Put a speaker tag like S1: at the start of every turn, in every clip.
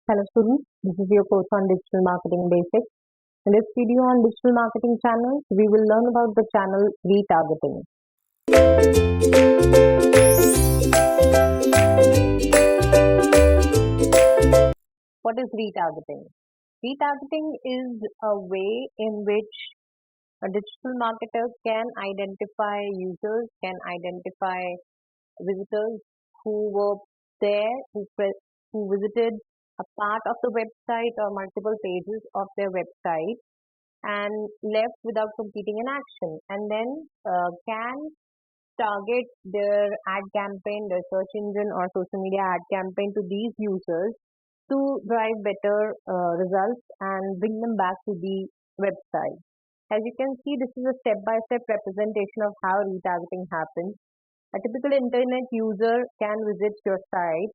S1: Hello students, this is your course on digital marketing basics. In this video on digital marketing channels, we will learn about the channel retargeting. What is retargeting? Retargeting is a way in which a digital marketer can identify users, can identify visitors who were there, who visited a part of the website or multiple pages of their website and left without completing an action, and then can target their ad campaign, their search engine or social media ad campaign to these users to drive better results and bring them back to the website. As you can see, this is a step-by-step representation of how retargeting happens. A typical internet user can visit your site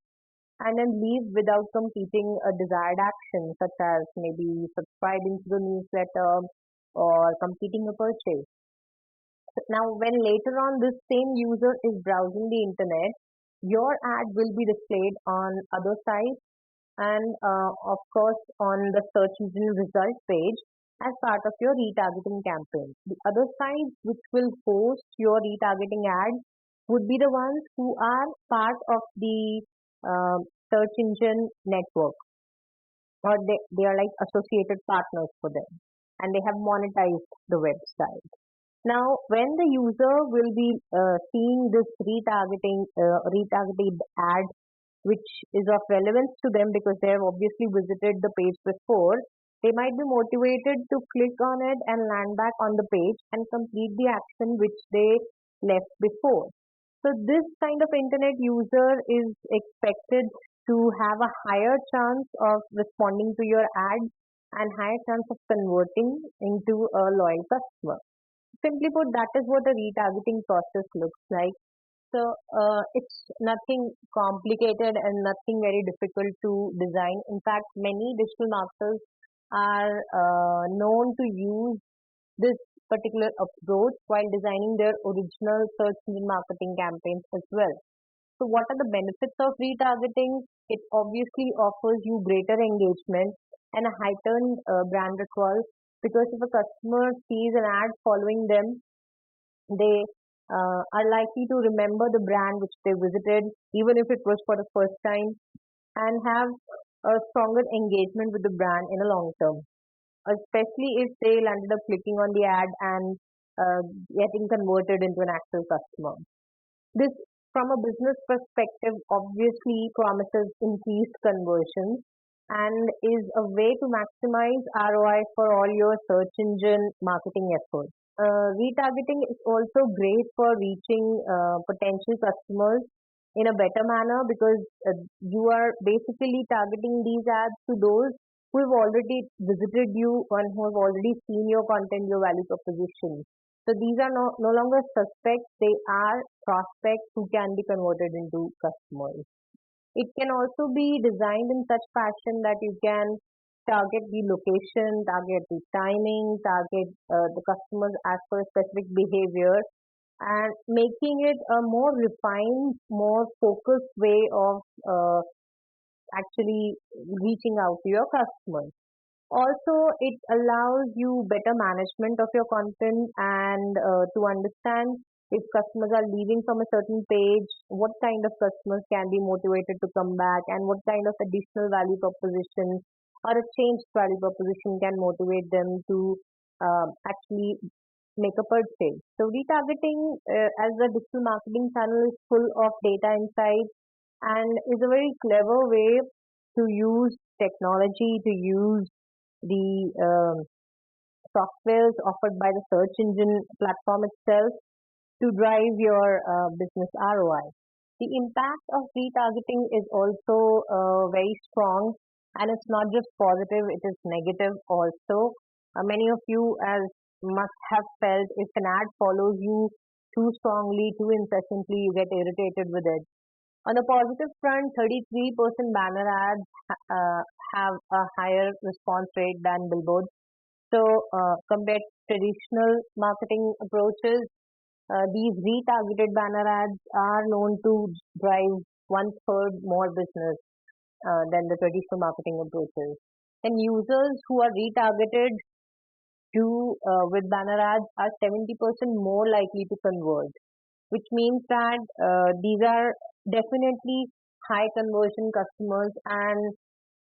S1: and then leave without completing a desired action, such as maybe subscribing to the newsletter or completing a purchase. Now, when later on this same user is browsing the internet, your ad will be displayed on other sites and of course on the search engine result page as part of your retargeting campaign. The other sites which will host your retargeting ad would be the ones who are part of the search engine network, or they are like associated partners for them, and they have monetized the website. Now, when the user will be seeing this retargeted ad, which is of relevance to them because they have obviously visited the page before, they might be motivated to click on it and land back on the page and complete the action which they left before. So this kind of internet user is expected to have a higher chance of responding to your ad and higher chance of converting into a loyal customer. Simply put, that is what a retargeting process looks like. So it's nothing complicated and nothing very difficult to design. In fact, many digital marketers are known to use this particular approach while designing their original search engine marketing campaigns as well. So what are the benefits of retargeting? It obviously offers you greater engagement and a heightened brand recall, because if a customer sees an ad following them, they are likely to remember the brand which they visited, even if it was for the first time, and have a stronger engagement with the brand in a long term, especially if they landed up clicking on the ad and getting converted into an actual customer. This, from a business perspective, obviously promises increased conversions and is a way to maximize ROI for all your search engine marketing efforts. Retargeting is also great for reaching potential customers in a better manner, because you are basically targeting these ads to those who have already visited you and who have already seen your content, your value proposition. So these are no longer suspects, they are prospects who can be converted into customers. It can also be designed in such fashion that you can target the location, target the timing, target the customers as per a specific behavior, and making it a more refined, more focused way of actually reaching out to your customers. Also, it allows you better management of your content and to understand if customers are leaving from a certain page, what kind of customers can be motivated to come back, and what kind of additional value proposition or a changed value proposition can motivate them to actually make a purchase. So retargeting as a digital marketing channel is full of data insights and is a very clever way to use technology, to use the softwares offered by the search engine platform itself to drive your business ROI. The impact of retargeting is also very strong, and it's not just positive, it is negative also. Many of you as must have felt if an ad follows you too strongly, too incessantly, you get irritated with it. On the positive front, 33% banner ads have a higher response rate than billboards. So compared to traditional marketing approaches, these retargeted banner ads are known to drive one third more business than the traditional marketing approaches. And users who are retargeted to with banner ads are 70% more likely to convert, which means that these are definitely high conversion customers, and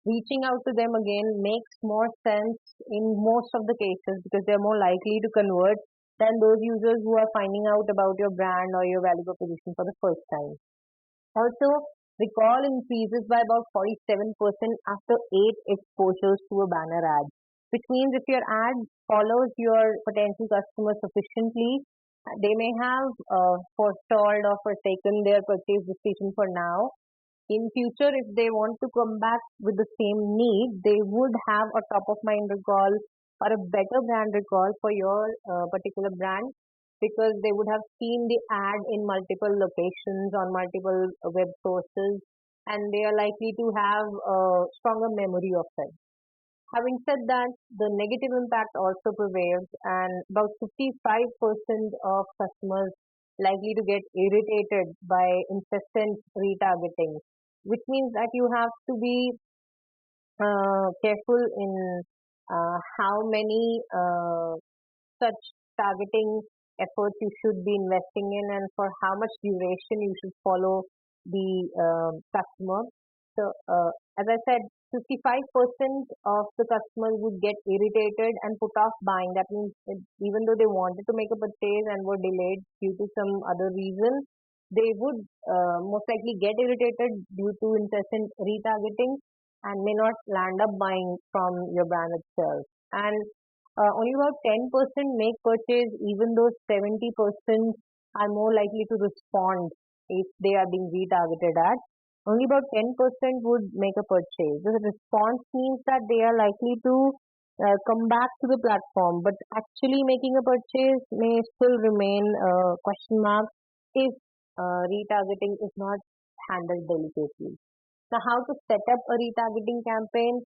S1: reaching out to them again makes more sense in most of the cases because they're more likely to convert than those users who are finding out about your brand or your value proposition for the first time. Also, recall increases by about 47% after 8 exposures to a banner ad, which means if your ad follows your potential customer sufficiently, they may have forestalled or forsaken their purchase decision for now. In future, if they want to come back with the same need, they would have a top of mind recall or a better brand recall for your particular brand because they would have seen the ad in multiple locations on multiple web sources, and they are likely to have a stronger memory of it. Having said that, the negative impact also prevails, and about 55% of customers likely to get irritated by incessant retargeting, which means that you have to be careful in how many such targeting efforts you should be investing in and for how much duration you should follow the customer. So, as I said, 55% of the customers would get irritated and put off buying. That means that even though they wanted to make a purchase and were delayed due to some other reason, they would most likely get irritated due to incessant retargeting and may not land up buying from your brand itself. And only about 10% make purchase, even though 70% are more likely to respond if they are being retargeted at. Only about 10% would make a purchase. The response means that they are likely to come back to the platform, but actually making a purchase may still remain a question mark if retargeting is not handled delicately. Now, how to set up a retargeting campaign?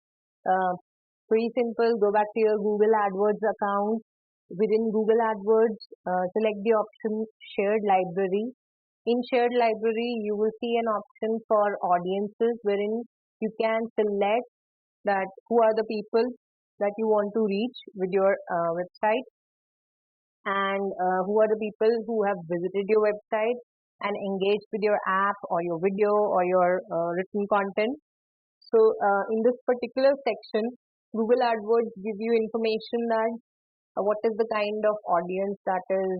S1: Uh, Pretty simple. Go back to your Google AdWords account. Within Google AdWords, select the option Shared Library. In Shared Library, you will see an option for audiences wherein you can select that who are the people that you want to reach with your website, and who are the people who have visited your website and engaged with your app or your video or your written content. So in this particular section, Google AdWords give you information that what is the kind of audience that is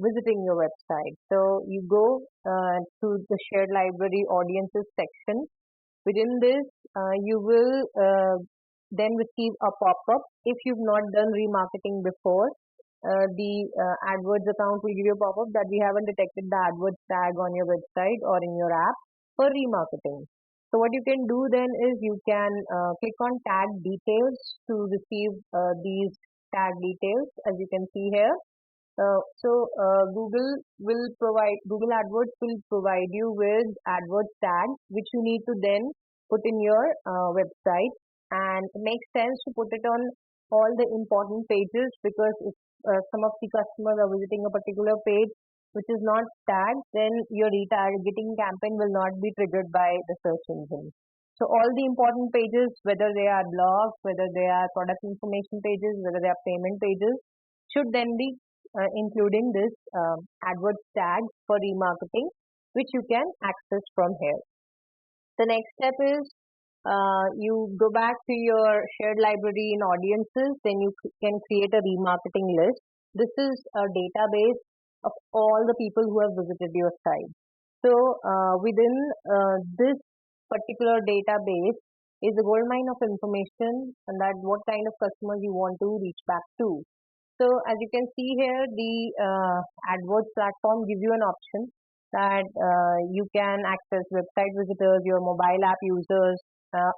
S1: visiting your website. So you go to the shared library audiences section. Within this, you will then receive a pop-up. If you've not done remarketing before, the AdWords account will give you a pop-up that we haven't detected the AdWords tag on your website or in your app for remarketing. So what you can do then is you can click on tag details to receive these tag details, as you can see here. Google AdWords will provide you with AdWords tags, which you need to then put in your website. And it makes sense to put it on all the important pages because if some of the customers are visiting a particular page which is not tagged, then your retargeting campaign will not be triggered by the search engine. So all the important pages, whether they are blogs, whether they are product information pages, whether they are payment pages, should then be including this AdWords tag for remarketing, which you can access from here. The next step is you go back to your shared library in audiences, then you can create a remarketing list. This is a database of all the people who have visited your site. So within this particular database is a goldmine of information and that what kind of customers you want to reach back to. So as you can see here, the AdWords platform gives you an option that you can access website visitors, your mobile app users,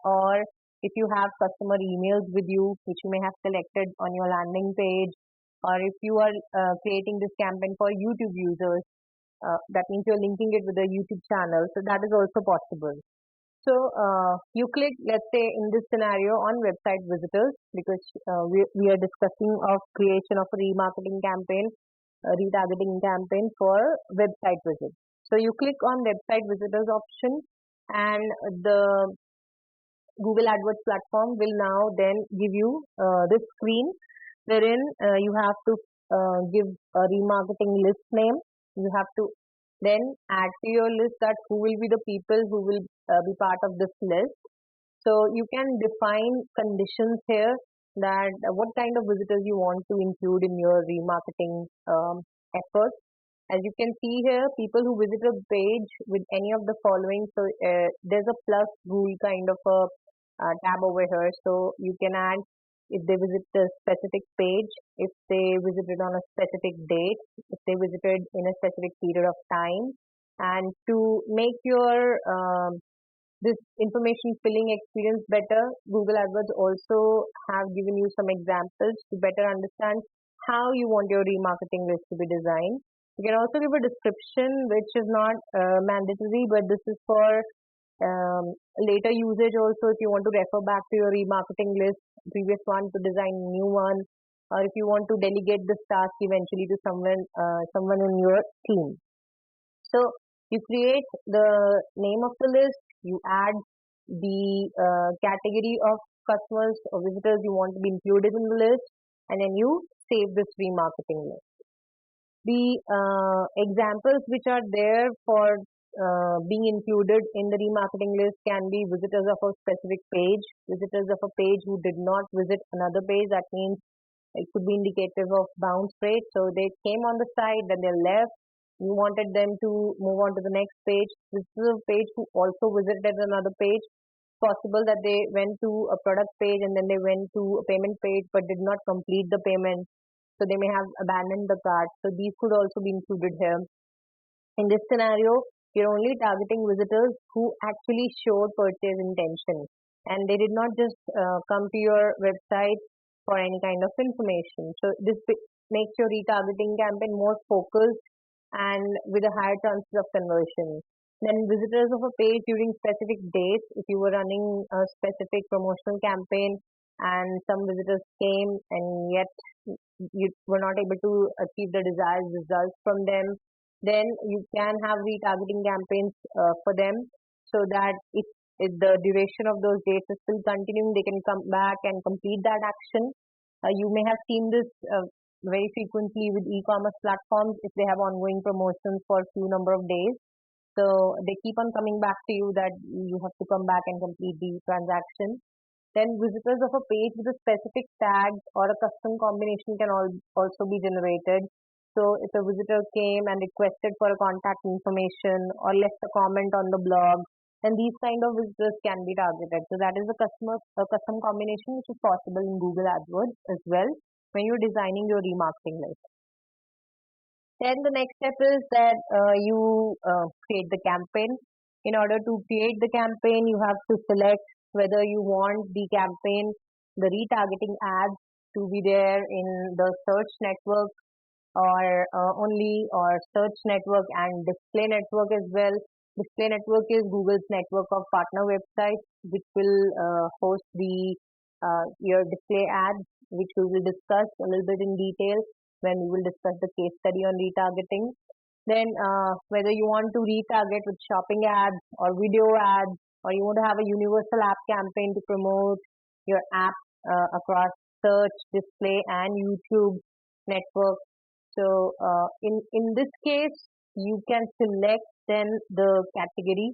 S1: or if you have customer emails with you, which you may have selected on your landing page, or if you are creating this campaign for YouTube users, that means you're linking it with a YouTube channel. So that is also possible. So you click, let's say in this scenario, on website visitors because we are discussing of creation of a remarketing campaign, a retargeting campaign for website visits. So you click on website visitors option, and the Google AdWords platform will now then give you this screen wherein you have to give a remarketing list name. You have to then add to your list that who will be the people who will be part of this list. So you can define conditions here that what kind of visitors you want to include in your remarketing efforts. As you can see here, people who visit a page with any of the following. So there's a plus rule kind of a tab over here. So you can add if they visit a specific page, if they visited on a specific date, if they visited in a specific period of time, and to make your this information filling experience better, Google AdWords also have given you some examples to better understand how you want your remarketing list to be designed. You can also give a description which is not mandatory, but this is for later usage also. If you want to refer back to your remarketing list, previous one, to design a new one, or if you want to delegate this task eventually to someone in your team. So you create the name of the list, you add the category of customers or visitors you want to be included in the list, and then you save this remarketing list. The examples which are there for being included in the remarketing list can be visitors of a specific page, visitors of a page who did not visit another page. That means it could be indicative of bounce rate. So they came on the site, then they left. You wanted them to move on to the next page. This is a page who also visited another page. Possible that they went to a product page and then they went to a payment page but did not complete the payment. So they may have abandoned the cart. So these could also be included here. In this scenario, you're only targeting visitors who actually showed purchase intention and they did not just come to your website for any kind of information. So this makes your retargeting campaign more focused and with a higher chances of conversion. Then visitors of a page during specific dates, if you were running a specific promotional campaign and some visitors came and yet you were not able to achieve the desired results from them, then you can have retargeting campaigns for them so that if the duration of those dates is still continuing, they can come back and complete that action. You may have seen this very frequently with e-commerce platforms if they have ongoing promotions for a few number of days. So they keep on coming back to you that you have to come back and complete the transaction. Then visitors of a page with a specific tag or a custom combination can also be generated. So if a visitor came and requested for a contact information or left a comment on the blog, then these kind of visitors can be targeted. So that is a custom combination which is possible in Google AdWords as well when you're designing your remarketing list. Then the next step is that you create the campaign. In order to create the campaign, you have to select whether you want the campaign, the retargeting ads to be there in the search network or only or search network and display network as well. Display network is Google's network of partner websites which will host the your display ads, which we will discuss a little bit in detail when we will discuss the case study on retargeting. Then whether you want to retarget with shopping ads or video ads, or you want to have a universal app campaign to promote your app across search, display, and YouTube network. So in this case, you can select then the category.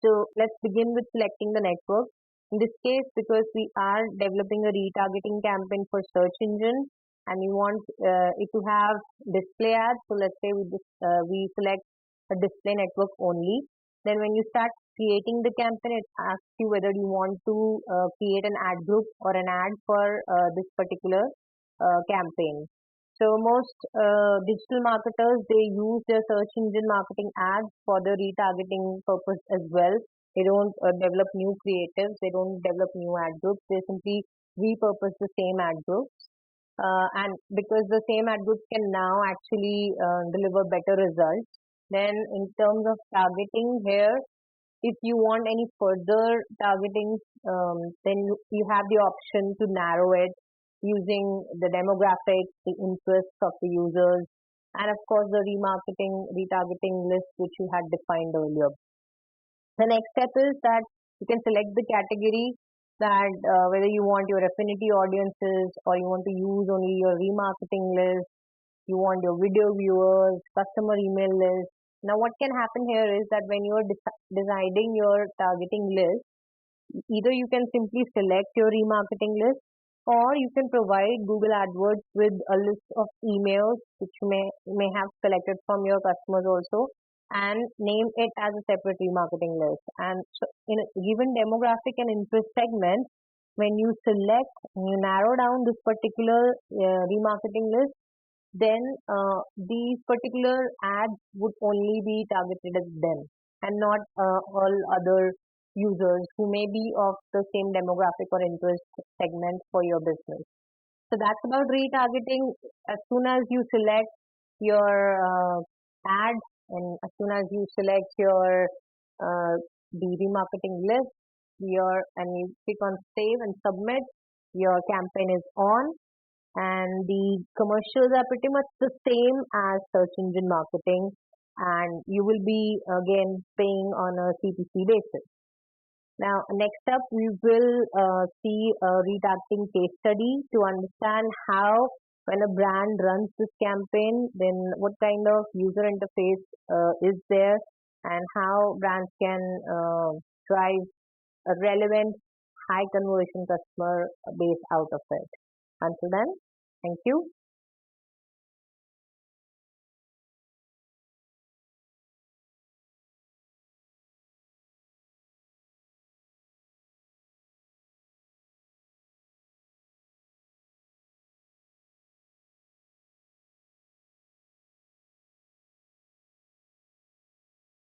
S1: So let's begin with selecting the network. In this case, because we are developing a retargeting campaign for search engine and we want it to have display ads. So let's say we select a display network only. Then when you start creating the campaign, it asks you whether you want to create an ad group or an ad for this particular campaign. So most digital marketers, they use their search engine marketing ads for the retargeting purpose as well. They don't develop new creatives. They don't develop new ad groups. They simply repurpose the same ad groups. And because the same ad groups can now actually deliver better results. Then in terms of targeting here, if you want any further targeting, then you have the option to narrow it using the demographics, the interests of the users, and of course the retargeting list which you had defined earlier. The next step is that You can select the category that whether you want your affinity audiences or you want to use only your remarketing list, you want your video viewers, customer email list. Now, what can happen here is that when you're deciding your targeting list, either you can simply select your remarketing list or you can provide Google AdWords with a list of emails which may have selected from your customers also and name it as a separate remarketing list. And so in a given demographic and interest segment, when you select, you narrow down this particular remarketing list, then these particular ads would only be targeted at them and not all other users who may be of the same demographic or interest segment for your business. So that's about retargeting. As soon as you select your ad and as soon as you select your the remarketing list, and you click on save and submit, your campaign is on and the commercials are pretty much the same as search engine marketing and you will be again paying on a CPC basis. Now, next up, we will see a retargeting case study to understand how when a brand runs this campaign, then what kind of user interface is there and how brands can drive a relevant high conversion customer base out of it. Until then, thank you.